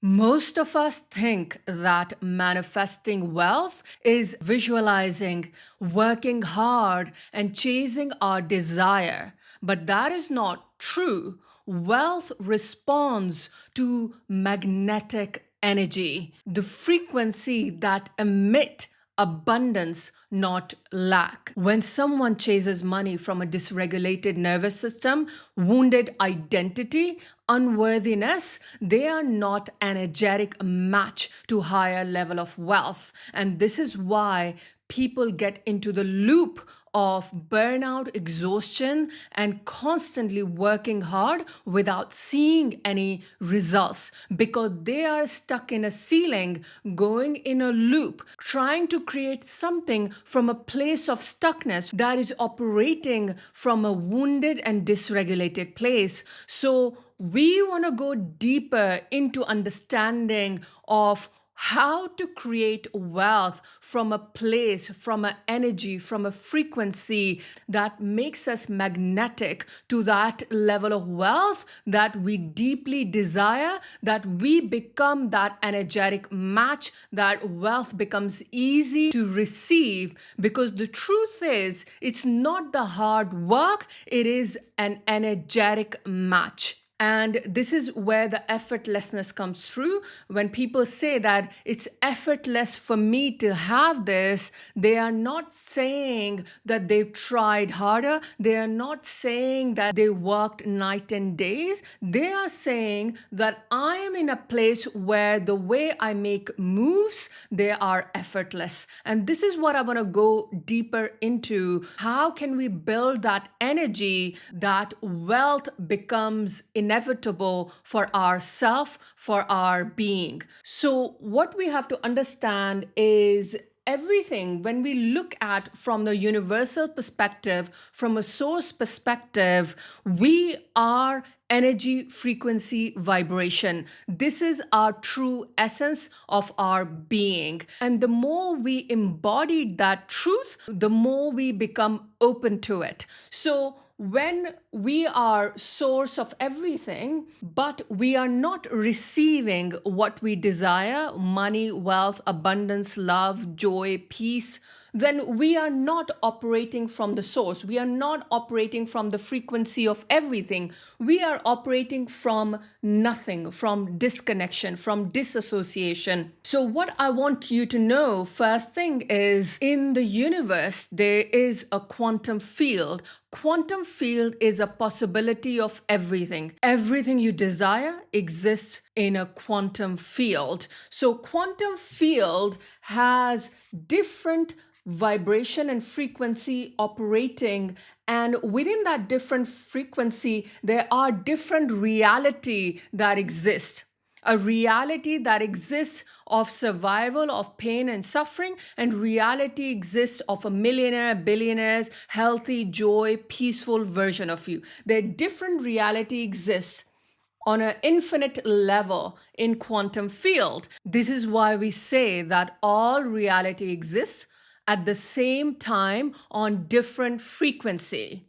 Most of us think that manifesting wealth is visualizing, working hard, and chasing our desire. But that is not true. Wealth responds to magnetic energy, the frequency that emit abundance, not lack. When someone chases money from a dysregulated nervous system, wounded identity, unworthiness, they are not energetic match to higher level of wealth. And this is why people get into the loop of burnout, exhaustion, and constantly working hard without seeing any results because they are stuck in a ceiling, going in a loop, trying to create something from a place of stuckness that is operating from a wounded and dysregulated place. So we want to go deeper into understanding of how to create wealth from a place, from an energy, from a frequency that makes us magnetic to that level of wealth that we deeply desire, that we become that energetic match, that wealth becomes easy to receive. Because the truth is, it's not the hard work, it is an energetic match. And this is where the effortlessness comes through. When people say that it's effortless for me to have this, they are not saying that they've tried harder. They are not saying that they worked night and days. They are saying that I am in a place where the way I make moves, they are effortless. And this is what I want to go deeper into. How can we build that energy that wealth becomes inevitable for ourself, for our being? So what we have to understand is everything when we look at from the universal perspective, from a source perspective, we are energy, frequency, vibration. This is our true essence of our being. And the more we embody that truth, the more we become open to it. So when we are source of everything, but we are not receiving what we desire, money, wealth, abundance, love, joy, peace, then we are not operating from the source. We are not operating from the frequency of everything. We are operating from nothing, from disconnection, from disassociation. So what I want you to know, first thing is, in the universe, there is a quantum field. Quantum field is a possibility of everything. Everything you desire exists in a quantum field. So quantum field has different vibration and frequency operating, and within that different frequency there are different reality that exist. A reality that exists of survival, of pain and suffering, and reality exists of a millionaire, billionaires, healthy, joy, peaceful version of you. Their different reality exists on an infinite level in quantum field. This is why we say that all reality exists at the same time on different frequency.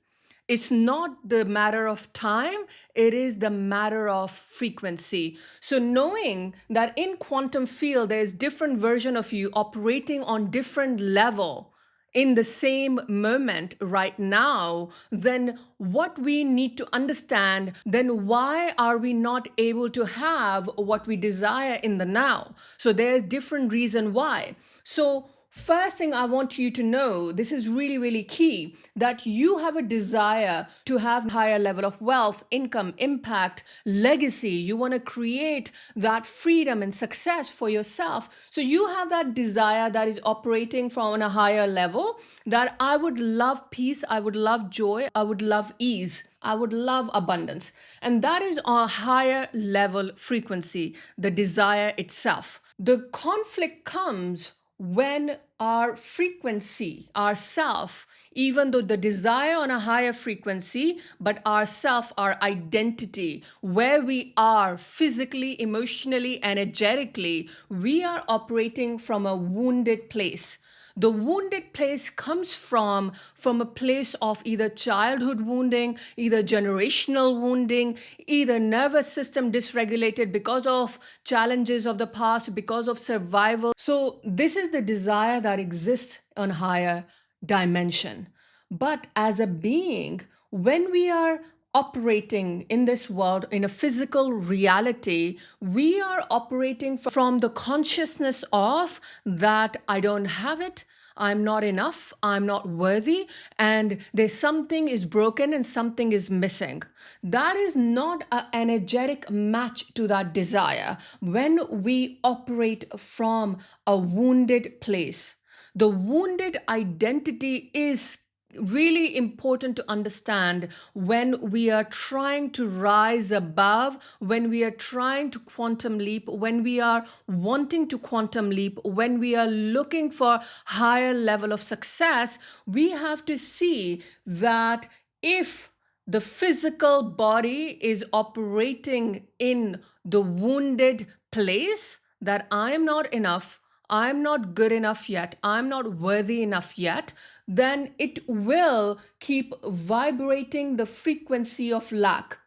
It's not the matter of time, it is the matter of frequency. So knowing that in quantum field there's different version of you operating on different level in the same moment right now, then what we need to understand, then why are we not able to have what we desire in the now? So there's different reason why. So first thing I want you to know, this is really, really key, that you have a desire to have higher level of wealth, income, impact, legacy. You want to create that freedom and success for yourself. So you have that desire that is operating from a higher level, that I would love peace, I would love joy, I would love ease, I would love abundance. And that is on a higher level frequency, the desire itself. The conflict comes when our frequency, our self, even though the desire on a higher frequency, but our self, our identity, where we are physically, emotionally, energetically, we are operating from a wounded place. The wounded place comes from a place of either childhood wounding, either generational wounding, either nervous system dysregulated because of challenges of the past, because of survival. So this is the desire that exists on higher dimension. But as a being, when we are operating in this world in a physical reality, we are operating from the consciousness of that I don't have it, I'm not enough, I'm not worthy, and there's something is broken and something is missing. That is not an energetic match to that desire when we operate from a wounded place. The wounded identity is really important to understand when we are trying to rise above, when we are trying to quantum leap, when we are wanting to quantum leap, when we are looking for higher level of success. We have to see that if the physical body is operating in the wounded place, that I am not enough, I'm not good enough yet, I'm not worthy enough yet, then it will keep vibrating the frequency of lack.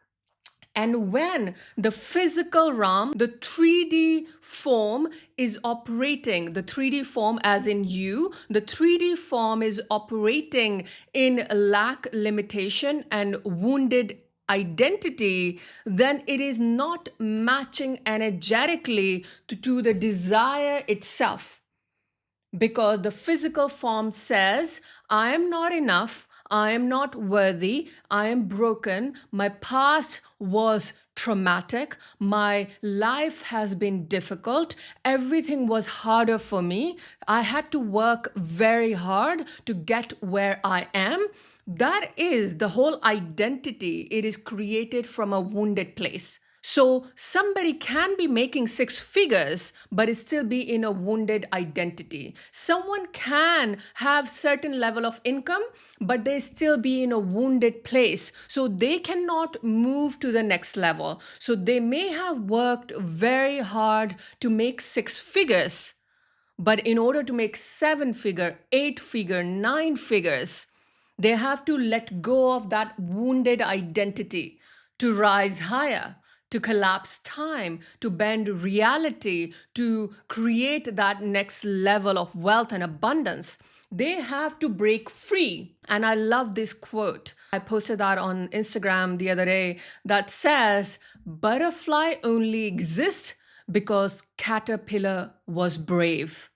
And when the physical realm, the 3D form is operating, the 3D form as in you, the 3D form is operating in lack, limitation, and wounded identity, then it is not matching energetically to the desire itself, because the physical form says, I am not enough, I am not worthy, I am broken, my past was traumatic, my life has been difficult, everything was harder for me, I had to work very hard to get where I am. That is the whole identity. It is created from a wounded place. So somebody can be making six figures, but it still be in a wounded identity. Someone can have certain level of income, but they still be in a wounded place. So they cannot move to the next level. So they may have worked very hard to make six figures, but in order to make seven figure, eight figure, nine figures, they have to let go of that wounded identity to rise higher, to collapse time, to bend reality, to create that next level of wealth and abundance. They have to break free. And I love this quote. I posted that on Instagram the other day that says, butterfly only exists because caterpillar was brave.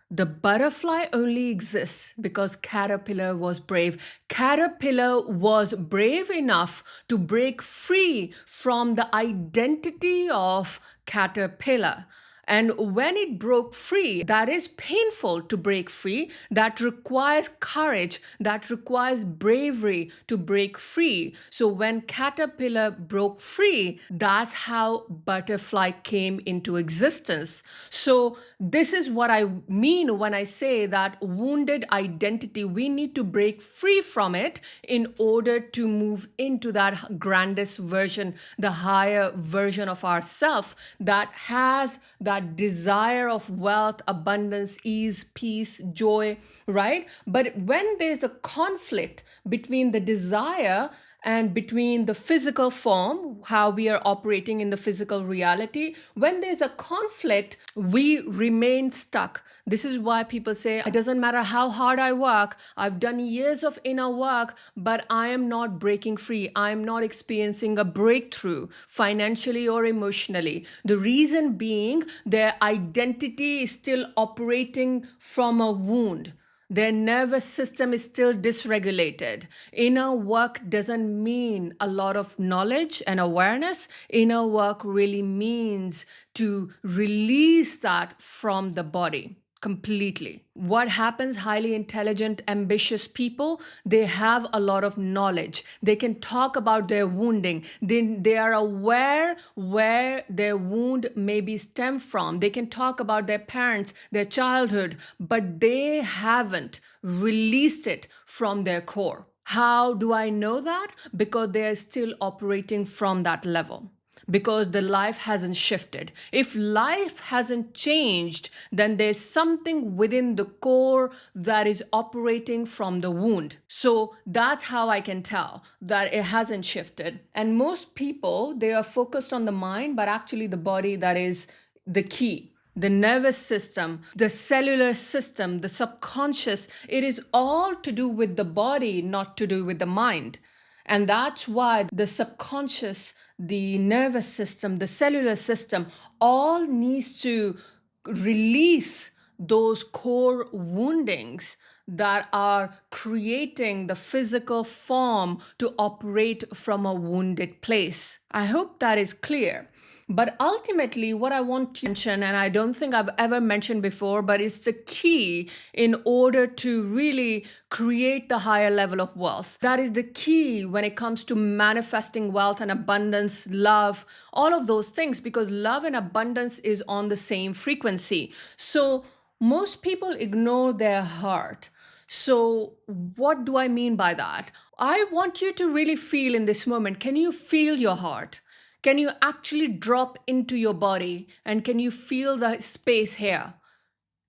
The butterfly only exists because caterpillar was brave. Caterpillar was brave enough to break free from the identity of caterpillar. And when it broke free, that is painful to break free. That requires courage. That requires bravery to break free. So when caterpillar broke free, that's how butterfly came into existence. So this is what I mean when I say that wounded identity, we need to break free from it in order to move into that grandest version, the higher version of ourself that has that desire of wealth, abundance, ease, peace, joy, right? But when there's a conflict between the desire and between the physical form, how we are operating in the physical reality, when there's a conflict, we remain stuck. This is why people say, it doesn't matter how hard I work, I've done years of inner work, but I am not breaking free. I'm not experiencing a breakthrough financially or emotionally. The reason being, their identity is still operating from a wound. Their nervous system is still dysregulated. Inner work doesn't mean a lot of knowledge and awareness. Inner work really means to release that from the body completely. What happens? Highly intelligent, ambitious people, they have a lot of knowledge. They can talk about their wounding. They are aware where their wound may be stemmed from. They can talk about their parents, their childhood, but they haven't released it from their core. How do I know that? Because they are still operating from that level. because the life hasn't shifted. If life hasn't changed, then there's something within the core that is operating from the wound. So that's how I can tell that it hasn't shifted. And most people, they are focused on the mind, but actually the body that is the key. The nervous system, the cellular system, the subconscious, it is all to do with the body, not to do with the mind. And that's why the subconscious, the nervous system, the cellular system all needs to release those core woundings that are creating the physical form to operate from a wounded place. I hope that is clear. But ultimately, what I want to mention, and I don't think I've ever mentioned before, but it's the key in order to really create the higher level of wealth. That is the key when it comes to manifesting wealth and abundance, love, all of those things, because love and abundance is on the same frequency. So most people ignore their heart. So, what do I mean by that? I want you to really feel in this moment. Can you feel your heart? Can you actually drop into your body and can you feel the space here?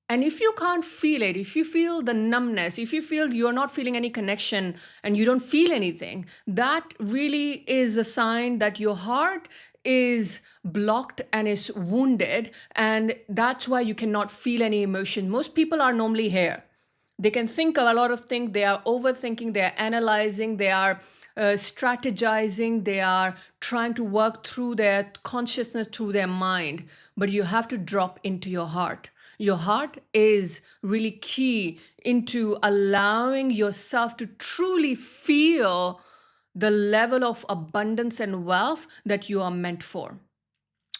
And if you can't feel it, if you feel the numbness, if you feel you're not feeling any connection and you don't feel anything, that really is a sign that your heart is blocked and is wounded. And that's why you cannot feel any emotion. Most people are normally here. They can think of a lot of things. They are overthinking, they are analyzing, they are strategizing, they are trying to work through their consciousness, through their mind. But you have to drop into your heart. Your heart is really key into allowing yourself to truly feel the level of abundance and wealth that you are meant for.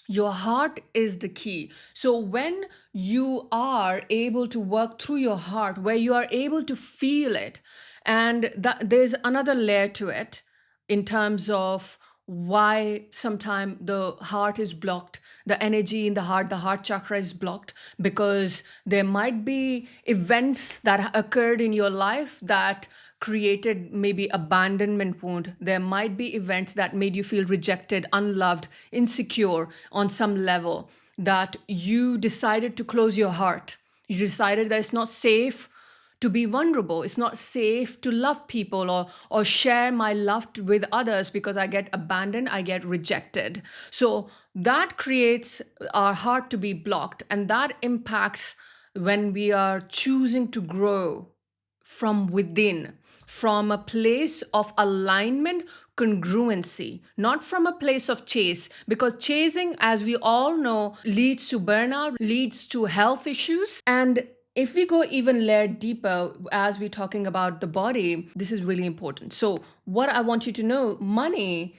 Your heart is the key. So when you are able to work through your heart, where you are able to feel it, and that there's another layer to it in terms of why sometimes the heart is blocked, the energy in the heart chakra is blocked, because there might be events that occurred in your life that created maybe abandonment wound. There might be events that made you feel rejected, unloved, insecure on some level, that you decided to close your heart. You decided that it's not safe to be vulnerable. It's not safe to love people or share my love with others because I get abandoned, I get rejected. So that creates our heart to be blocked, and that impacts when we are choosing to grow from within, from a place of alignment, congruency, not from a place of chase. Because chasing, as we all know, leads to burnout, leads to health issues. And if we go even layer deeper, as we're talking about the body, this is really important. So, what I want you to know, money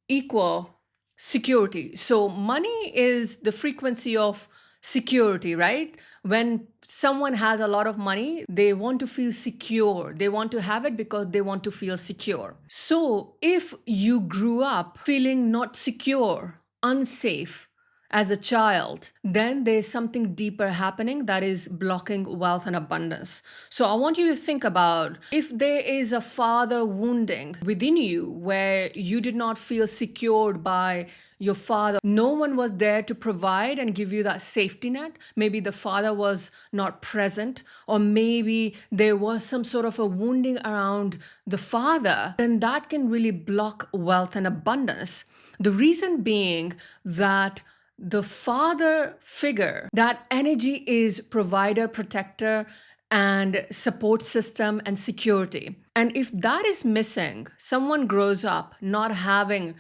equal security. So, money is the frequency of security, right? When someone has a lot of money, they want to feel secure. They want to have it because they want to feel secure. So, if you grew up feeling not secure, unsafe, as a child, then there's something deeper happening that is blocking wealth and abundance. So I want you to think about if there is a father wounding within you where you did not feel secured by your father. No one was there to provide and give you that safety net. Maybe the father was not present, or maybe there was some sort of a wounding around the father, then that can really block wealth and abundance. The reason being that the father figure, that energy is provider, protector, and support system and security. And if that is missing, someone grows up not having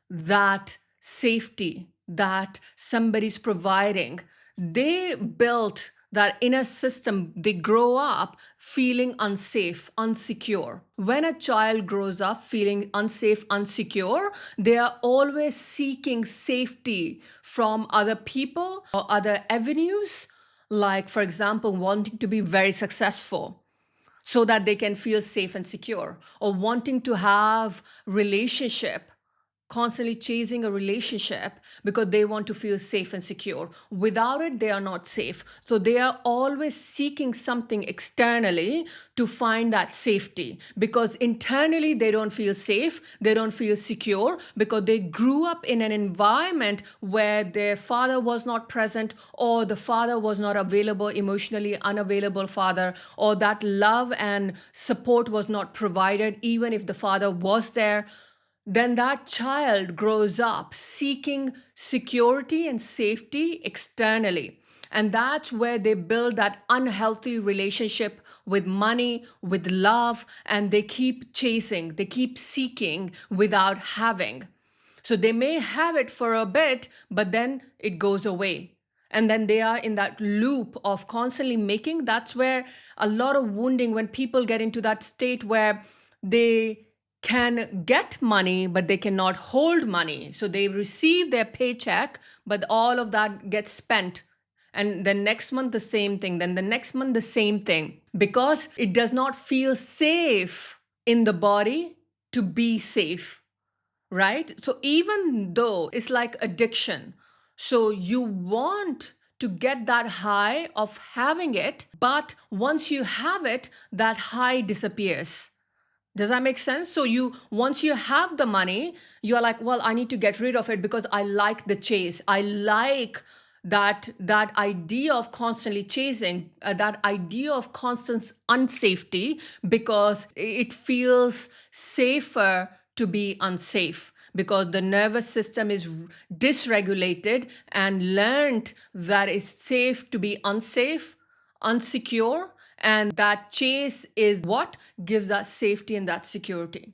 that safety that somebody's providing. They built that inner system, they grow up feeling unsafe, unsecure. When a child grows up feeling unsafe, unsecure, they are always seeking safety from other people or other avenues, like, for example, wanting to be very successful so that they can feel safe and secure, or wanting to have relationship constantly chasing a relationship because they want to feel safe and secure. Without it, they are not safe. So they are always seeking something externally to find that safety, because internally they don't feel safe, they don't feel secure, because they grew up in an environment where their father was not present, or the father was not available, emotionally unavailable father, or that love and support was not provided even if the father was there. Then that child grows up seeking security and safety externally. And that's where they build that unhealthy relationship with money, with love, and they keep chasing, they keep seeking without having. So they may have it for a bit, but then it goes away. And then they are in that loop of constantly making. That's where a lot of wounding, when people get into that state where they can get money, but they cannot hold money. So they receive their paycheck, but all of that gets spent. And then next month, the same thing. Then the next month, the same thing. Because it does not feel safe in the body to be safe, right? So even though it's like addiction, so you want to get that high of having it, but once you have it, that high disappears. Does that make sense? So you, once you have the money, you're like, well, I need to get rid of it because I like the chase. I like that idea of constantly chasing, that idea of constant unsafety, because it feels safer to be unsafe, because the nervous system is dysregulated and learned that it's safe to be unsafe, unsecure, and that chase is what gives us safety and that security.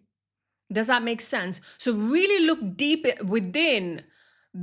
Does that make sense? So really look deep within,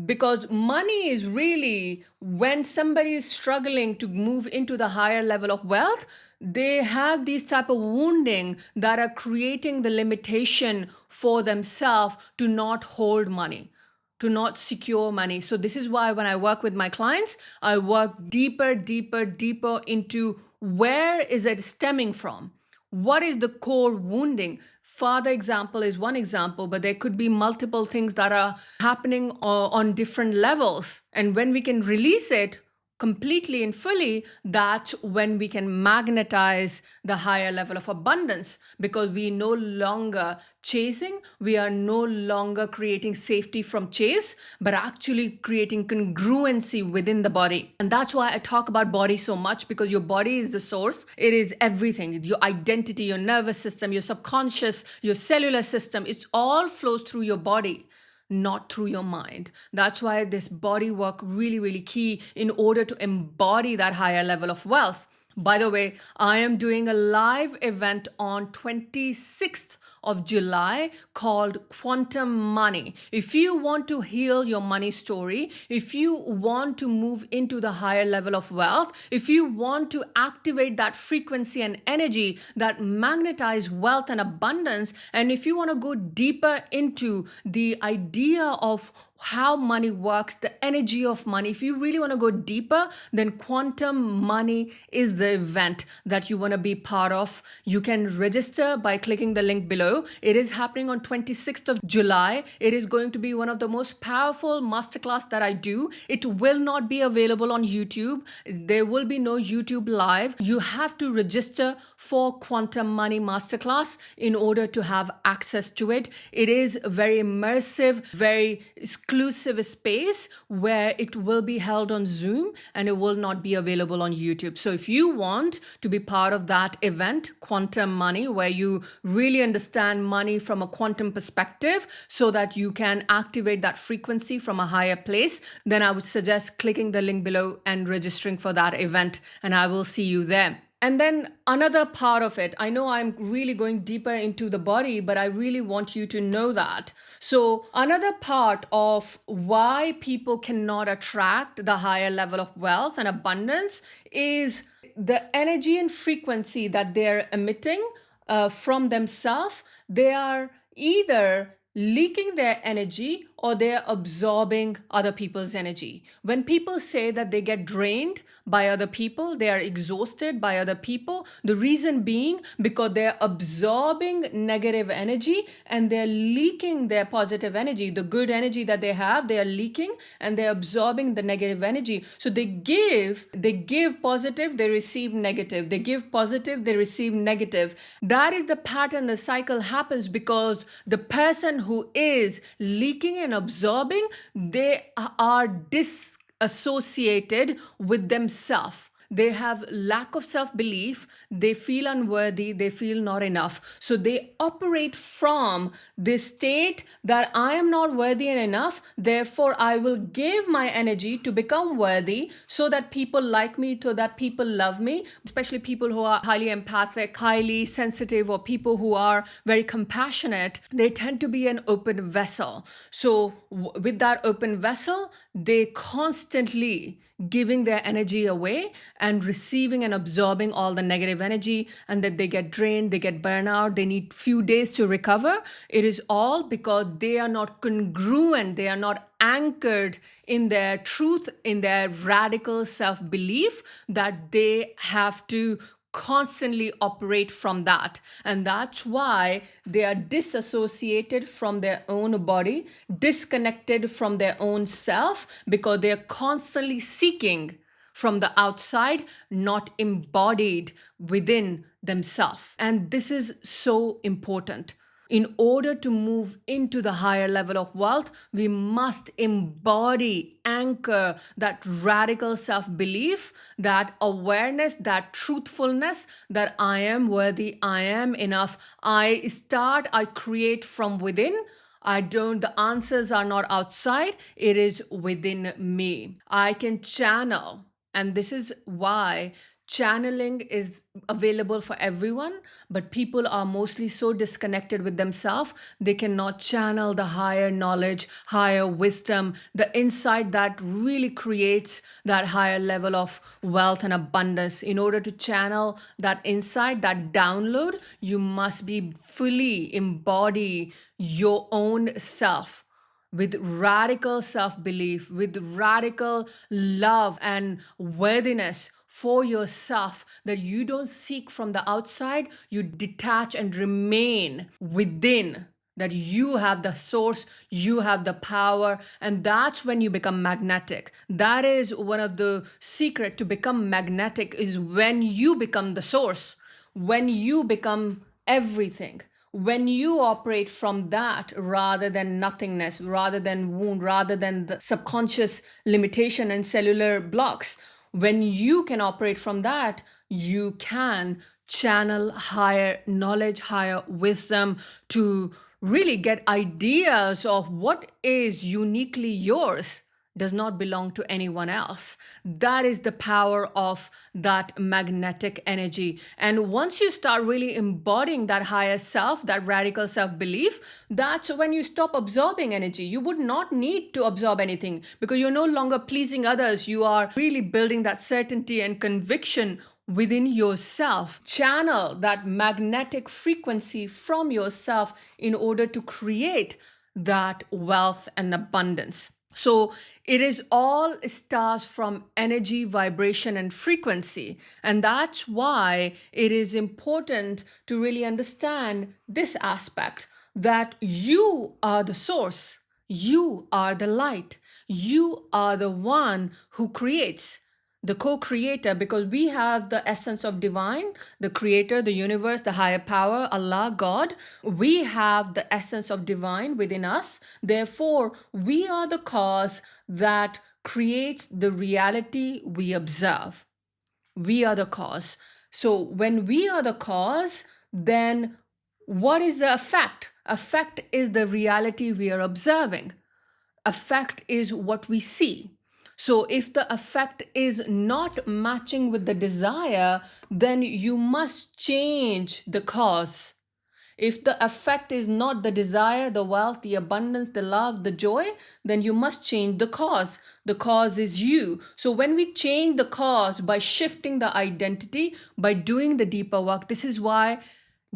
because money is really, when somebody is struggling to move into the higher level of wealth, they have these type of wounding that are creating the limitation for themselves to not hold money, to not secure money. So this is why when I work with my clients, I work deeper, deeper, deeper into where is it stemming from? What is the core wounding? Father example is one example, but there could be multiple things that are happening on different levels. And when we can release it completely and fully, that's when we can magnetize the higher level of abundance, because we no longer chasing, we are no longer creating safety from chase, but actually creating congruency within the body. And that's why I talk about body so much, because your body is the source. It is everything. Your identity, your nervous system, your subconscious, your cellular system, it all flows through your body, not through your mind. That's why this body work really, really key in order to embody that higher level of wealth. By the way, I am doing a live event on 26th of July called Quantum Money. If you want to heal your money story, if you want to move into the higher level of wealth, if you want to activate that frequency and energy that magnetize wealth and abundance, and if you want to go deeper into the idea of how money works, the energy of money, if you really want to go deeper, then Quantum Money is the event that you want to be part of. You can register by clicking the link below. It is happening on 26th of July. It is going to be one of the most powerful masterclass that I do. It will not be available on YouTube. There will be no YouTube live. You have to register for Quantum Money Masterclass in order to have access to it. It is very immersive, very exclusive space where it will be held on Zoom and it will not be available on YouTube. So if you want to be part of that event, Quantum Money, where you really understand money from a quantum perspective so that you can activate that frequency from a higher place, then I would suggest clicking the link below and registering for that event, and I will see you there. And then another part of it, I know I'm really going deeper into the body, but I really want you to know that. So another part of why people cannot attract the higher level of wealth and abundance is the energy and frequency that they're emitting from themselves. They are either leaking their energy or they're absorbing other people's energy. When people say that they get drained by other people, they are exhausted by other people, the reason being because they're absorbing negative energy and they're leaking their positive energy. The good energy that they have, they are leaking and they're absorbing the negative energy. So they give positive, they receive negative. They give positive, they receive negative. That is the pattern the cycle happens because the person who is leaking and absorbing, they are disassociated with themselves. They have lack of self belief, they feel unworthy, they feel not enough, so they operate from this state that I am not worthy and enough, therefore I will give my energy to become worthy so that people like me, so that people love me, especially people who are highly empathic, highly sensitive, or people who are very compassionate. They tend to be an open vessel. So with that open vessel, they constantly giving their energy away and receiving and absorbing all the negative energy, and that they get drained, they get burnout, they need few days to recover. It is all because they are not congruent, they are not anchored in their truth, in their radical self-belief that they have to constantly operate from that. And that's why they are disassociated from their own body, disconnected from their own self, because they are constantly seeking from the outside, not embodied within themselves. And this is so important. In order to move into the higher level of wealth, we must embody, anchor that radical self belief, that awareness, that truthfulness that I am worthy, I am enough. I create from within. The answers are not outside, it is within me. I can channel. And this is why channeling is available for everyone, but people are mostly so disconnected with themselves, they cannot channel the higher knowledge, higher wisdom, the insight that really creates that higher level of wealth and abundance. In order to channel that insight, that download, you must be fully embody your own self with radical self belief, with radical love and worthiness for yourself, that you don't seek from the outside, you detach and remain within. That you have the source, you have the power, and that's when you become magnetic. That is one of the secret to become magnetic, is when you become the source, when you become everything, when you operate from that rather than nothingness, rather than wound, rather than the subconscious limitation and cellular blocks. When you can operate from that, you can channel higher knowledge, higher wisdom to really get ideas of what is uniquely yours, does not belong to anyone else. That is the power of that magnetic energy. And once you start really embodying that higher self, that radical self belief, that's when you stop absorbing energy. You would not need to absorb anything because you're no longer pleasing others. You are really building that certainty and conviction within yourself. Channel that magnetic frequency from yourself in order to create that wealth and abundance. So it is all starts from energy, vibration, and frequency. And that's why it is important to really understand this aspect, that you are the source, you are the light, you are the one who creates, the co-creator, because we have the essence of divine, the creator, the universe, the higher power, Allah, God. We have the essence of divine within us. Therefore, we are the cause that creates the reality we observe. We are the cause. So when we are the cause, then what is the effect? Effect is the reality we are observing. Effect is what we see. So if the effect is not matching with the desire, then you must change the cause. If the effect is not the desire, the wealth, the abundance, the love, the joy, then you must change the cause. The cause is you. So when we change the cause by shifting the identity, by doing the deeper work, this is why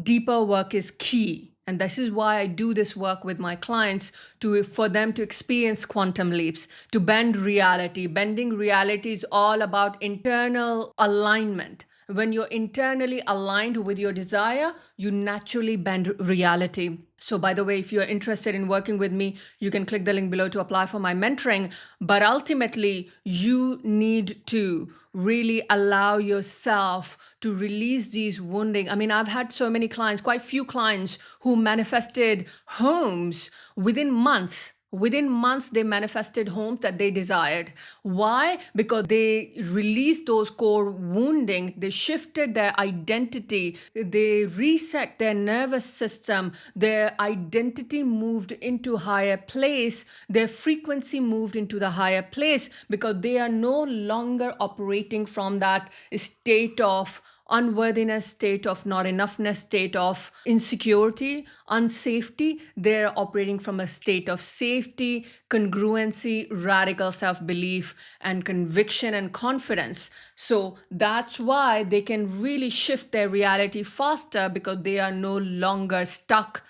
deeper work is key. And this is why I do this work with my clients, for them to experience quantum leaps, to bend reality. Bending reality is all about internal alignment. When you're internally aligned with your desire, you naturally bend reality. So, by the way, if you're interested in working with me, you can click the link below to apply for my mentoring. But ultimately, you need to really allow yourself to release these wounding. I mean, I've had so many clients, quite few clients, who manifested homes within months. Within months, they manifested homes that they desired. Why? Because they released those core wounding, they shifted their identity, they reset their nervous system, their identity moved into higher place, their frequency moved into the higher place, because they are no longer operating from that state of unworthiness, state of not enoughness, state of insecurity, unsafety. They're operating from a state of safety, congruency, radical self belief, and conviction and confidence. So that's why they can really shift their reality faster, because they are no longer stuck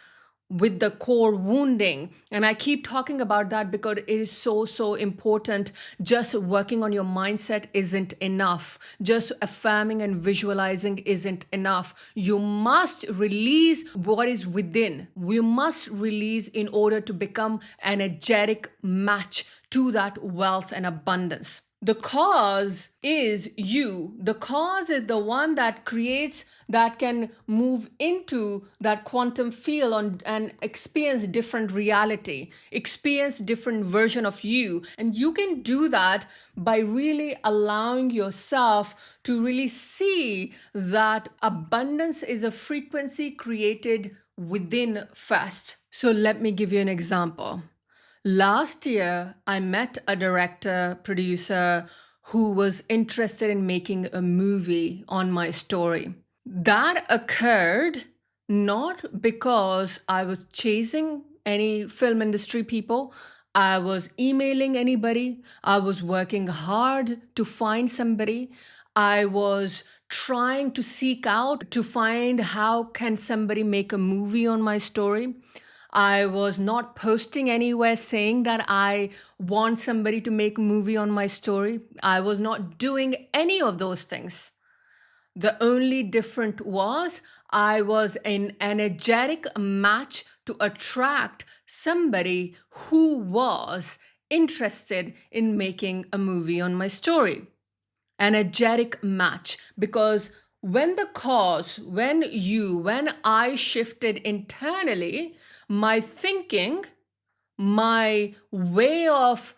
with the core wounding. And I keep talking about that because it is so, so important. Just working on your mindset isn't enough. Just affirming and visualizing isn't enough. You must release what is within. We must release in order to become an energetic match to that wealth and abundance. The cause is you. The cause is the one that creates, that can move into that quantum field and experience different reality, experience different version of you. And you can do that by really allowing yourself to really see that abundance is a frequency created within first. So let me give you an example. Last year, I met a director, producer who was interested in making a movie on my story. That occurred not because I was chasing any film industry people, I was emailing anybody, I was working hard to find somebody. I was trying to seek out to find how can somebody make a movie on my story. I was not posting anywhere saying that I want somebody to make a movie on my story. I was not doing any of those things. The only difference was I was an energetic match to attract somebody who was interested in making a movie on my story. Energetic match, because when I shifted internally, my thinking, my way of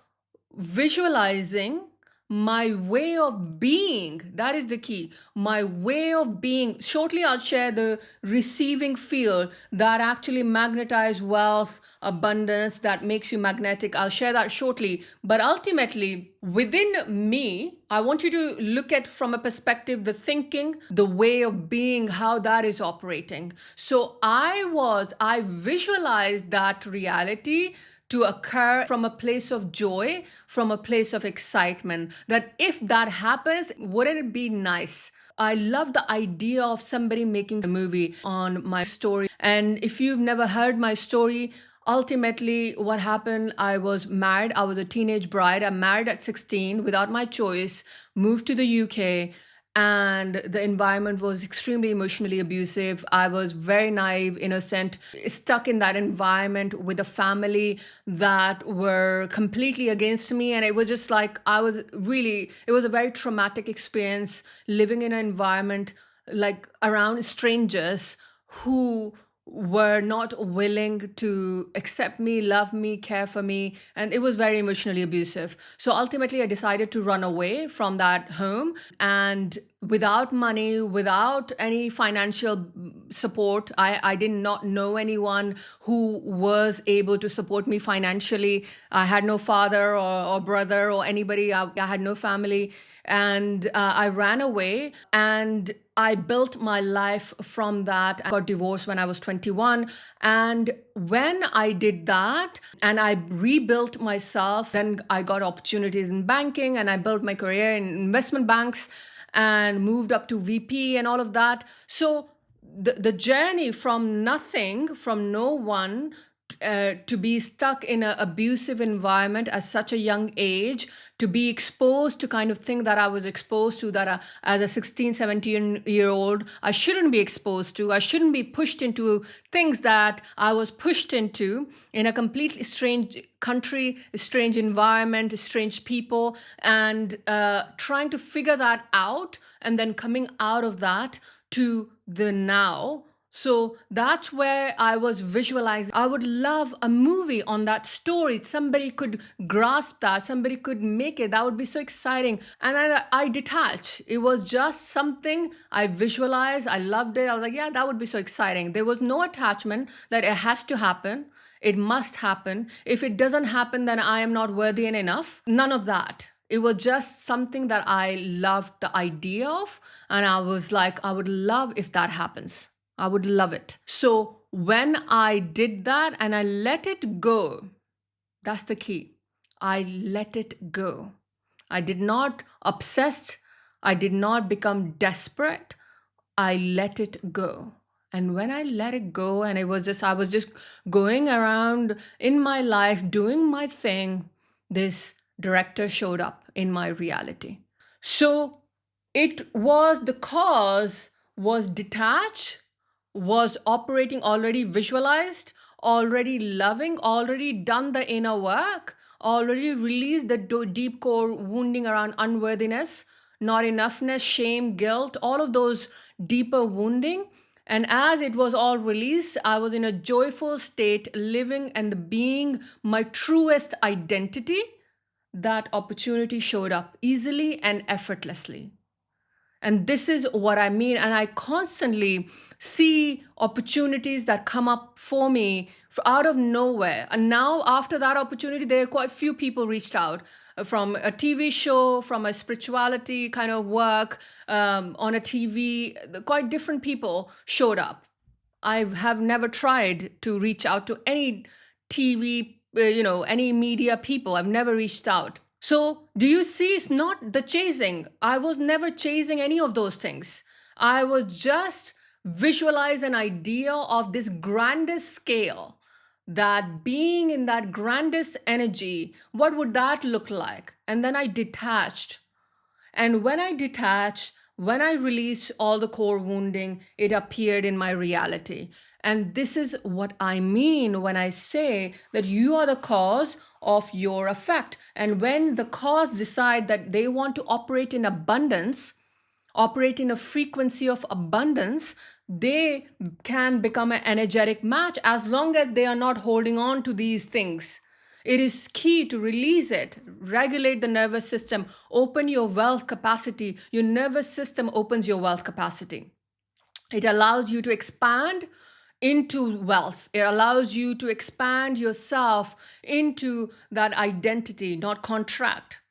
visualizing, my way of being, that is the key. My way of being. Shortly, I'll share the receiving field that actually magnetizes wealth, abundance, that makes you magnetic. I'll share that shortly. But ultimately, within me, I want you to look at from a perspective, the thinking, the way of being, how that is operating. So I visualized that reality to occur from a place of joy, from a place of excitement, that if that happens, wouldn't it be nice? I love the idea of somebody making a movie on my story. And if you've never heard my story, ultimately what happened, I was married. I was a teenage bride. I married at 16 without my choice, moved to the UK, and the environment was extremely emotionally abusive. I was very naive, innocent, stuck in that environment with a family that were completely against me. And it was just like, it was a very traumatic experience living in an environment like around strangers who were not willing to accept me, love me, care for me. And it was very emotionally abusive. So ultimately, I decided to run away from that home. And without money, without any financial support, I did not know anyone who was able to support me financially. I had no father or brother or anybody. I had no family. And I ran away and I built my life from that. I got divorced when I was 21. And when I did that and I rebuilt myself, then I got opportunities in banking and I built my career in investment banks and moved up to VP and all of that. So the journey from nothing, from no one, to be stuck in an abusive environment at such a young age, to be exposed to kind of thing that I was exposed to, that as a 16, 17-year old, I shouldn't be exposed to. I shouldn't be pushed into things that I was pushed into in a completely strange country, strange environment, strange people, and trying to figure that out, and then coming out of that to the now. So that's where I was visualizing. I would love a movie on that story. Somebody could grasp that, somebody could make it. That would be so exciting. And I detached. It was just something I visualized. I loved it. I was like, yeah, that would be so exciting. There was no attachment that it has to happen. It must happen. If it doesn't happen, then I am not worthy and enough. None of that. It was just something that I loved the idea of. And I was like, I would love if that happens. I would love it. So when I did that and I let it go, that's the key. I let it go. I did not obsess. I did not become desperate. I let it go. And when I let it go, and I was just going around in my life doing my thing, this director showed up in my reality. So it was, the cause was detached, was operating, already visualized, already loving, already done the inner work, already released the deep core wounding around unworthiness, not enoughness, shame, guilt, all of those deeper wounding. And as it was all released, I was in a joyful state, living and being my truest identity. That opportunity showed up easily and effortlessly. And this is what I mean. And I constantly see opportunities that come up for me out of nowhere. And now, after that opportunity, there are quite few people reached out from a TV show, from a spirituality kind of work on a TV. Quite different people showed up. I have never tried to reach out to any TV, any media people. I've never reached out. So, do you see? It's not the chasing. I was never chasing any of those things. I was just visualize an idea of this grandest scale, that being in that grandest energy, what would that look like? And then I detached. And when I detached, when I released all the core wounding, it appeared in my reality. And this is what I mean when I say that you are the cause of your effect. And when the cause decide that they want to operate in abundance, operate in a frequency of abundance, they can become an energetic match as long as they are not holding on to these things. It is key to release it, regulate the nervous system, open your wealth capacity. Your nervous system opens your wealth capacity. It allows you to expand into wealth. It allows you to expand yourself into that identity, not contract.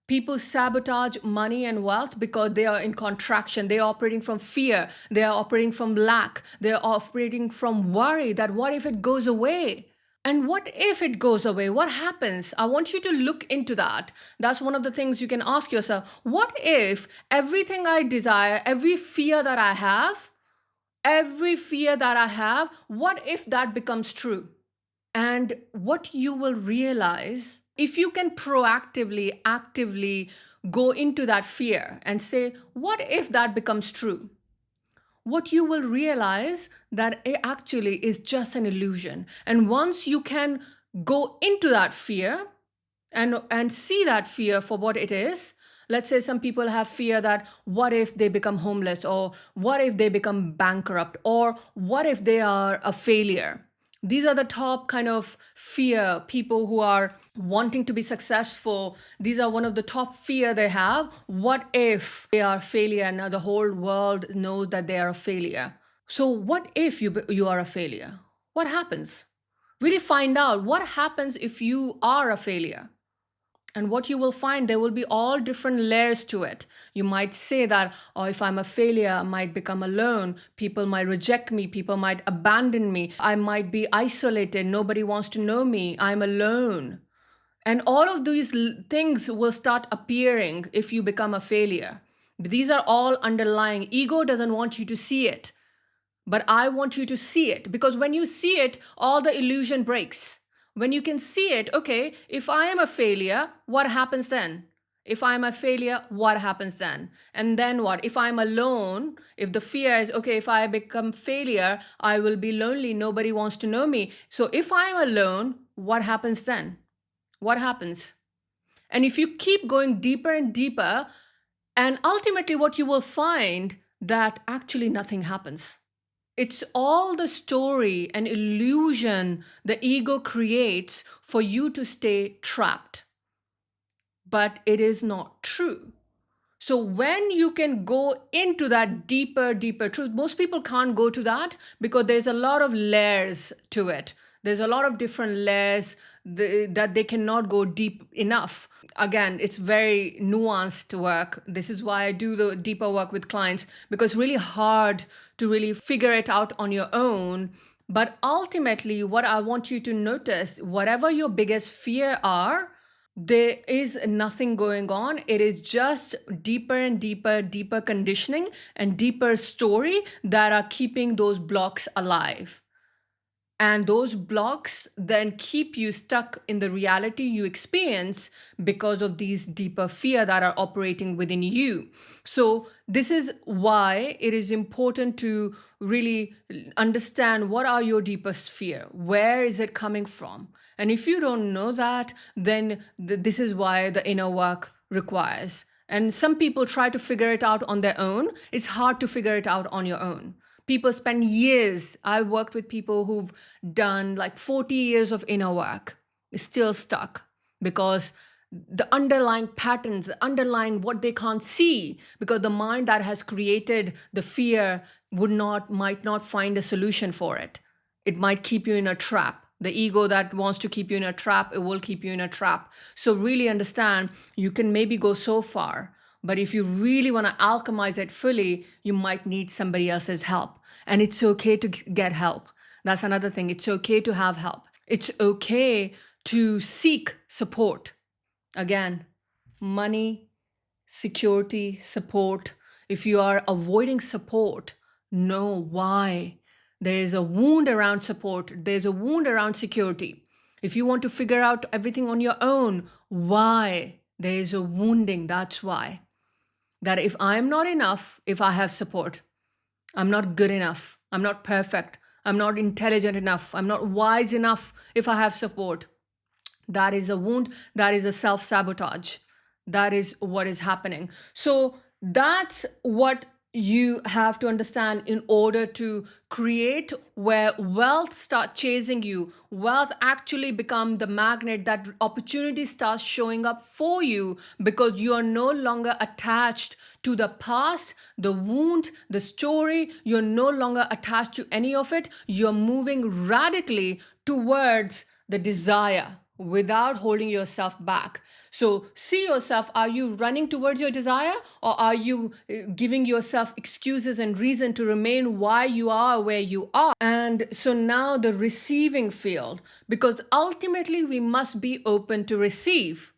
People sabotage money and wealth because they are in contraction. They are operating from fear. They are operating from lack. They are operating from worry that what if it goes away? And what if it goes away? What happens? I want you to look into that. That's one of the things you can ask yourself. What if everything I desire, every fear that I have, what if that becomes true? And what you will realize, if you can proactively, actively go into that fear and say, what if that becomes true? What you will realize that it actually is just an illusion. And once you can go into that fear and see that fear for what it is, let's say some people have fear that what if they become homeless, or what if they become bankrupt, or what if they are a failure. These are the top kind of fear. People who are wanting to be successful, these are one of the top fear they have. What if they are a failure and now the whole world knows that they are a failure? So what if you are a failure? What happens? Really find out what happens if you are a failure. And what you will find, there will be all different layers to it. You might say that, oh, if I'm a failure, I might become alone. People might reject me. People might abandon me. I might be isolated. Nobody wants to know me. I'm alone. And all of these things will start appearing if you become a failure. These are all underlying. Ego doesn't want you to see it. But I want you to see it, because when you see it, all the illusion breaks. When you can see it, okay, if I am a failure, what happens then? If I'm a failure, what happens then? And then what? If I'm alone, if the fear is, okay, if I become failure, I will be lonely, nobody wants to know me. So if I'm alone, what happens then? What happens? And if you keep going deeper and deeper, and ultimately what you will find that actually nothing happens. It's all the story and illusion the ego creates for you to stay trapped. But it is not true. So when you can go into that deeper truth, most people can't go to that because there's a lot of layers to it. There's a lot of different layers that they cannot go deep enough. Again, it's very nuanced work. This is why I do the deeper work with clients, because it's really hard to really figure it out on your own. But ultimately, what I want you to notice, whatever your biggest fear are, there is nothing going on. It is just deeper and deeper conditioning and deeper story that are keeping those blocks alive. And those blocks then keep you stuck in the reality you experience because of these deeper fear that are operating within you. So this is why it is important to really understand what are your deepest fear, where is it coming from. And if you don't know that, then this is why the inner work requires. And some people try to figure it out on their own. It's hard to figure it out on your own. People spend years. I've worked with people who've done like 40 years of inner work, still stuck because the underlying patterns, the underlying what they can't see, because the mind that has created the fear might not find a solution for it. It might keep you in a trap. The ego that wants to keep you in a trap, it will keep you in a trap. So really understand, you can maybe go so far, but if you really want to alchemize it fully, you might need somebody else's help. And it's okay to get help. That's another thing. It's okay to have help. It's okay to seek support. Again, money, security, support. If you are avoiding support, know why. There is a wound around support, there's a wound around security. If you want to figure out everything on your own, why? There is a wounding, that's why. That if I'm not enough, if I have support, I'm not good enough, I'm not perfect, I'm not intelligent enough, I'm not wise enough if I have support. That is a wound, that is a self sabotage. That is what is happening. So that's what you have to understand in order to create where wealth start chasing you. Wealth actually become the magnet that opportunity starts showing up for you, because you are no longer attached to the past, the wound, the story. You're no longer attached to any of it. You're moving radically towards the desire without holding yourself back. So see yourself, are you running towards your desire, or are you giving yourself excuses and reason to remain why you are where you are? And so now the receiving field, because ultimately we must be open to receive.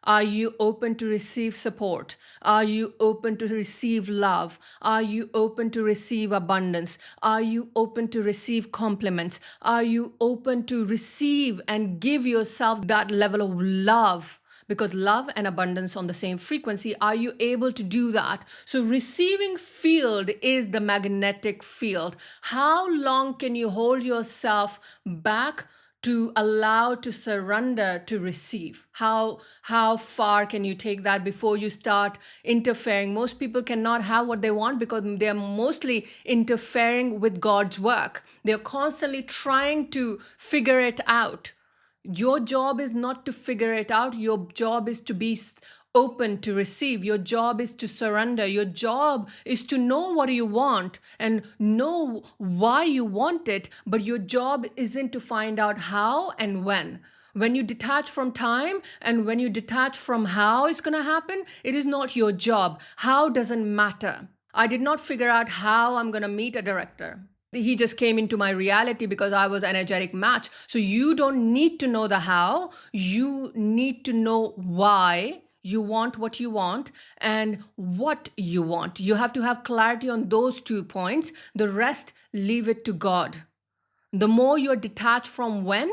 Are you open to receive support? Are you open to receive love? Are you open to receive abundance? Are you open to receive compliments? Are you open to receive and give yourself that level of love? Because love and abundance on the same frequency. Are you able to do that? So receiving field is the magnetic field. How long can you hold yourself back to allow, to surrender, to receive? How far can you take that before you start interfering? Most people cannot have what they want because they're mostly interfering with God's work. They're constantly trying to figure it out. Your job is not to figure it out. Your job is to be open to receive. Your job is to surrender. Your job is to know what you want and know why you want it. But your job isn't to find out how and when. When you detach from time and when you detach from how it's going to happen, it is not your job. How doesn't matter. I did not figure out how I'm going to meet a director. He just came into my reality because I was an energetic match. So you don't need to know the how. You need to know why you want what you want, and what you want. You have to have clarity on those 2 points. The rest, leave it to God. The more you're detached from when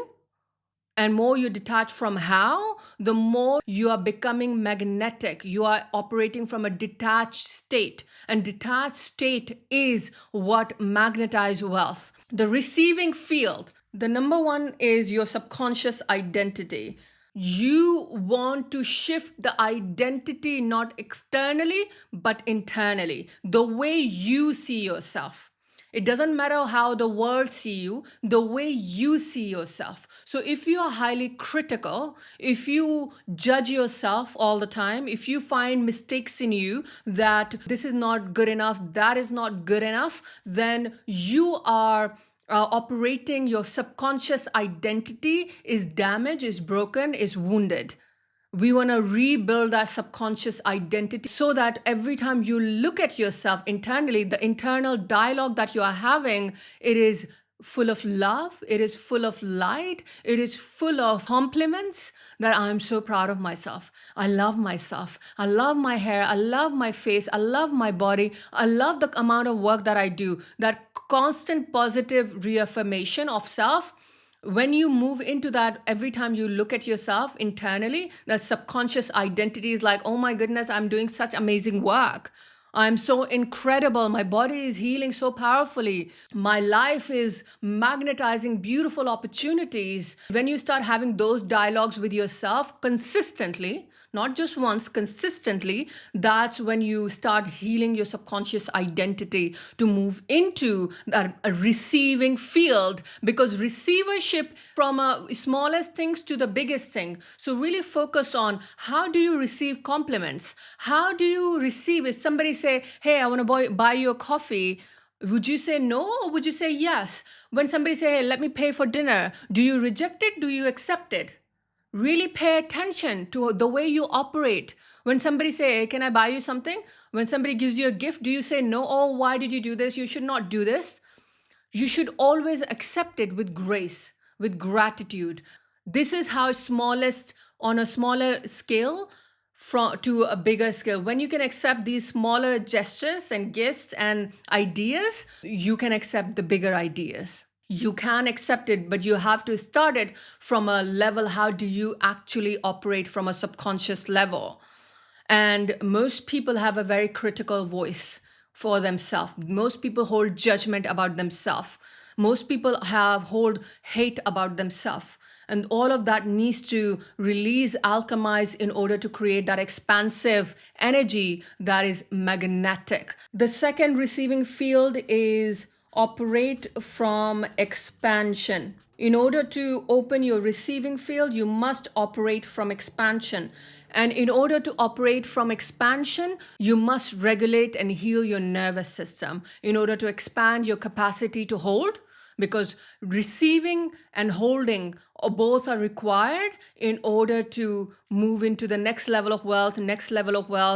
and more you detach from how, the more you are becoming magnetic. You are operating from a detached state. And detached state is what magnetizes wealth. The receiving field, the number one is your subconscious identity. You want to shift the identity not externally, but internally. The way you see yourself. It doesn't matter how the world see you, the way you see yourself. So if you are highly critical, if you judge yourself all the time, if you find mistakes in you, that this is not good enough, that is not good enough, then you are operating, your subconscious identity is damaged, is broken, is wounded. We want to rebuild that subconscious identity so that every time you look at yourself internally, the internal dialogue that you are having, it is full of love, it is full of light, it is full of compliments, that I'm so proud of myself. I love myself. I love my hair. I love my face. I love my body. I love the amount of work that I do. That constant positive reaffirmation of self, when you move into that, every time you look at yourself internally, the subconscious identity is like, oh my goodness, I'm doing such amazing work. I'm so incredible. My body is healing so powerfully. My life is magnetizing beautiful opportunities. When you start having those dialogues with yourself consistently, not just once, consistently, that's when you start healing your subconscious identity to move into that receiving field, because receivership, from smallest things to the biggest thing. So really focus on, how do you receive compliments? How do you receive, if somebody say, hey, I want to buy you a coffee, would you say no or would you say yes? When somebody say, hey, let me pay for dinner, do you reject it? Do you accept it? Really pay attention to the way you operate. When somebody say, hey, can I buy you something? When somebody gives you a gift, do you say no? Oh, why did you do this? You should not do this. You should always accept it with grace, with gratitude. This is how smallest, on a smaller scale, from to a bigger scale. When you can accept these smaller gestures and gifts and ideas, you can accept the bigger ideas. You can accept it, but you have to start it from a level. How do you actually operate from a subconscious level? And most people have a very critical voice for themselves. Most people hold judgment about themselves. Most people hold hate about themselves. And all of that needs to release, alchemize in order to create that expansive energy that is magnetic. The second receiving field is operate from expansion. In order to open your receiving field, you must operate from expansion. And in order to operate from expansion, you must regulate and heal your nervous system in order to expand your capacity to hold, because receiving and holding both are required in order to move into the next level of wealth,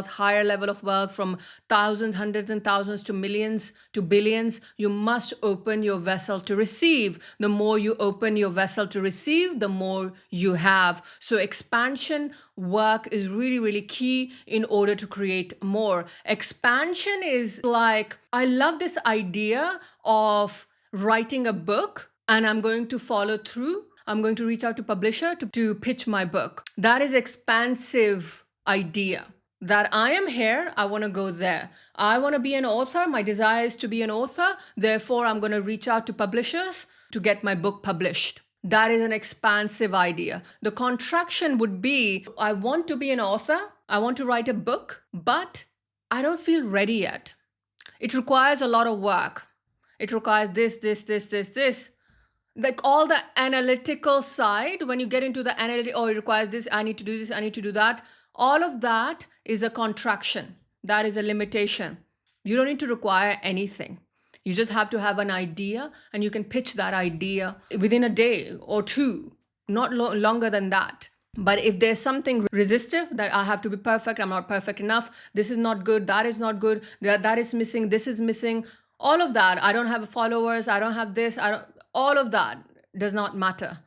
higher level of wealth, from thousands, hundreds and thousands to millions to billions. You must open your vessel to receive. The more you open your vessel to receive, the more you have. So expansion work is really, really key in order to create more. Expansion is like, I love this idea of writing a book, and I'm going to follow through. I'm going to reach out to publisher to pitch my book. That is expansive idea. That I am here, I want to go there. I want to be an author. My desire is to be an author. Therefore, I'm going to reach out to publishers to get my book published. That is an expansive idea. The contraction would be, I want to be an author. I want to write a book, but I don't feel ready yet. It requires a lot of work. It requires this. Like all the analytical side, when you get into the analytic, oh, it requires this, I need to do this, I need to do that. All of that is a contraction. That is a limitation. You don't need to require anything. You just have to have an idea, and you can pitch that idea within a day or two, not longer than that. But if there's something resistive, that I have to be perfect, I'm not perfect enough, this is not good, that is not good, that is missing, this is missing, all of that, I don't have followers, I don't have this, all of that does not matter.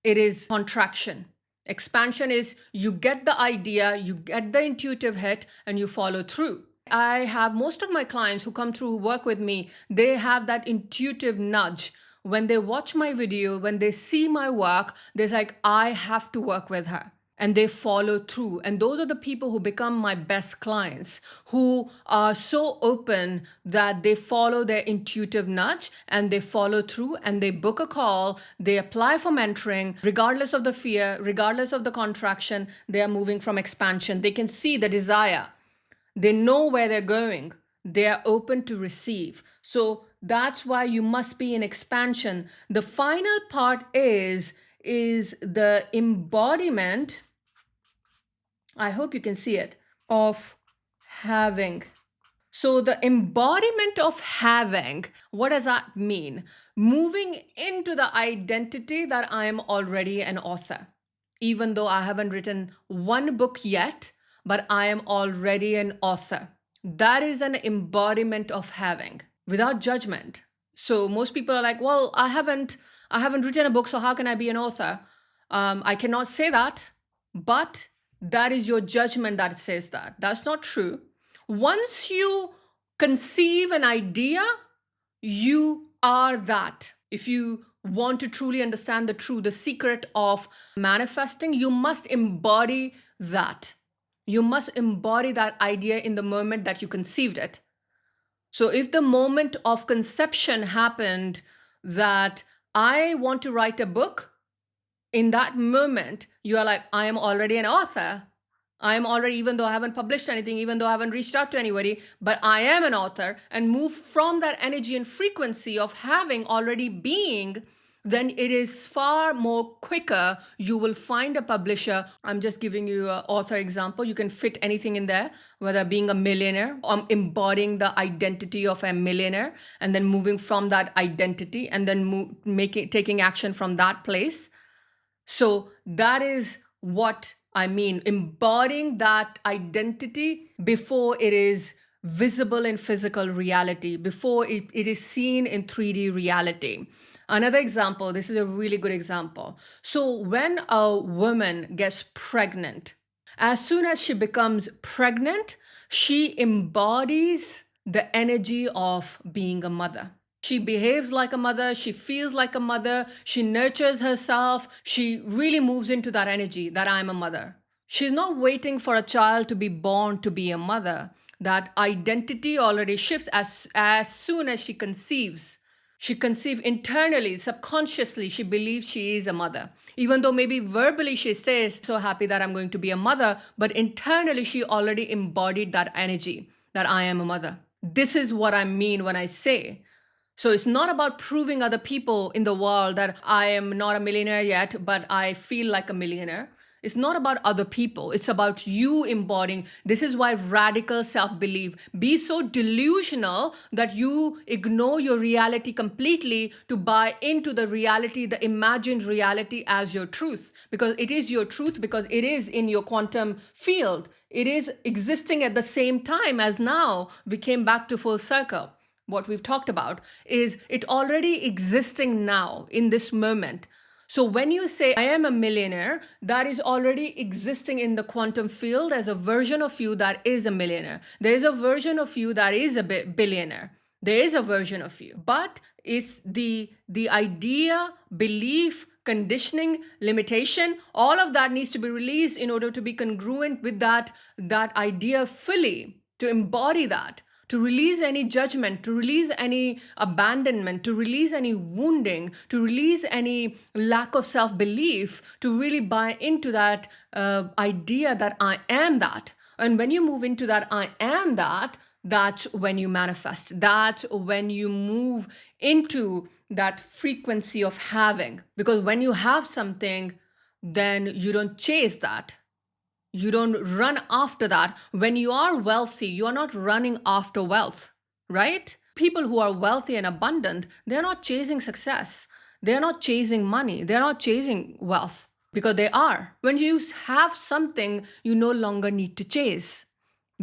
It is contraction. Expansion is you get the idea, you get the intuitive hit, and you follow through. I have most of my clients who come through who work with me, they have that intuitive nudge. When they watch my video, when they see my work, they're like, I have to work with her. And they follow through. And those are the people who become my best clients, who are so open that they follow their intuitive nudge and they follow through and they book a call, they apply for mentoring, regardless of the fear, regardless of the contraction, they are moving from expansion. They can see the desire. They know where they're going. They are open to receive. So that's why you must be in expansion. The final part is the embodiment, I hope you can see it, of having. So the embodiment of having, what does that mean? Moving into the identity that I am already an author. Even though I haven't written one book yet, but I am already an author. That is an embodiment of having without judgment. So most people are like, well, I haven't written a book, so how can I be an author? I cannot say that, but that is your judgment that says that. That's not true. Once you conceive an idea, you are that. If you want to truly understand the secret of manifesting, you must embody that. You must embody that idea in the moment that you conceived it. So if the moment of conception happened that I want to write a book, in that moment, you are like, I am already an author. I am already, even though I haven't published anything, even though I haven't reached out to anybody, but I am an author, and move from that energy and frequency of having already being, then it is far more quicker. You will find a publisher. I'm just giving you an author example. You can fit anything in there, whether being a millionaire, embodying the identity of a millionaire, and then moving from that identity, and then taking action from that place. So that is what I mean, embodying that identity before it is visible in physical reality, before it is seen in 3D reality. Another example, this is a really good example. So when a woman gets pregnant, as soon as she becomes pregnant, she embodies the energy of being a mother. She behaves like a mother, she feels like a mother, she nurtures herself, she really moves into that energy that I'm a mother. She's not waiting for a child to be born to be a mother. That identity already shifts as soon as she conceives. She conceives internally, subconsciously, she believes she is a mother. Even though maybe verbally she says, so happy that I'm going to be a mother, but internally she already embodied that energy that I am a mother. This is what I mean when I say, so it's not about proving other people in the world that I am not a millionaire yet, but I feel like a millionaire. It's not about other people. It's about you embodying. This is why radical self-belief. Be so delusional that you ignore your reality completely to buy into the reality, the imagined reality as your truth. Because it is your truth, because it is in your quantum field. It is existing at the same time as now. We came back to full circle. What we've talked about is it already existing now in this moment. So when you say I am a millionaire, that is already existing in the quantum field as a version of you that is a millionaire. There is a version of you that is a billionaire. There is a version of you, but it's the idea, belief, conditioning, limitation, all of that needs to be released in order to be congruent with that idea fully, to embody that, to release any judgment, to release any abandonment, to release any wounding, to release any lack of self-belief, to really buy into that idea that I am that. And when you move into that I am that, that's when you manifest. That's when you move into that frequency of having. Because when you have something, then you don't chase that. You don't run after that. When you are wealthy, you are not running after wealth, right? People who are wealthy and abundant, they're not chasing success. They're not chasing money. They're not chasing wealth, because they are. When you have something, you no longer need to chase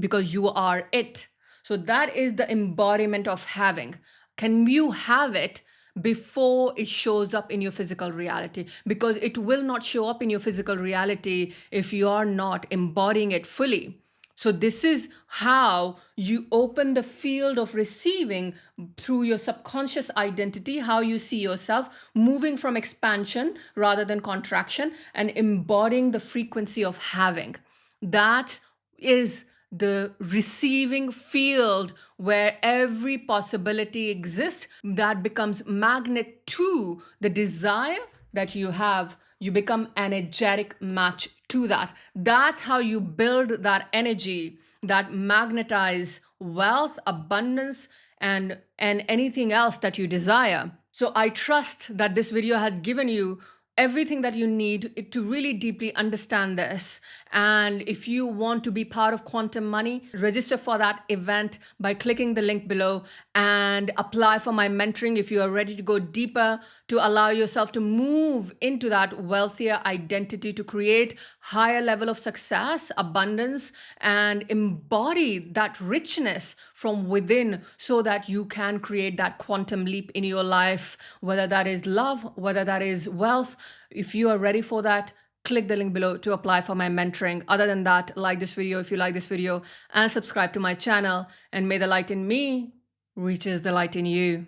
because you are it. So that is the embodiment of having. Can you have it before it shows up in your physical reality, because it will not show up in your physical reality if you are not embodying it fully. So, this is how you open the field of receiving through your subconscious identity, how you see yourself moving from expansion rather than contraction and embodying the frequency of having. That is the receiving field where every possibility exists, that becomes magnet to the desire that you have. You become an energetic match to that. That's how you build that energy that magnetize wealth, abundance, and anything else that you desire. So I trust that this video has given you everything that you need to really deeply understand this. And if you want to be part of Quantum Money, register for that event by clicking the link below and apply for my mentoring if you are ready to go deeper, to allow yourself to move into that wealthier identity, to create higher level of success, abundance, and embody that richness from within so that you can create that quantum leap in your life, whether that is love, whether that is wealth. If you are ready for that, click the link below to apply for my mentoring. Other than that, like this video if you like this video, and subscribe to my channel. And may the light in me reaches the light in you.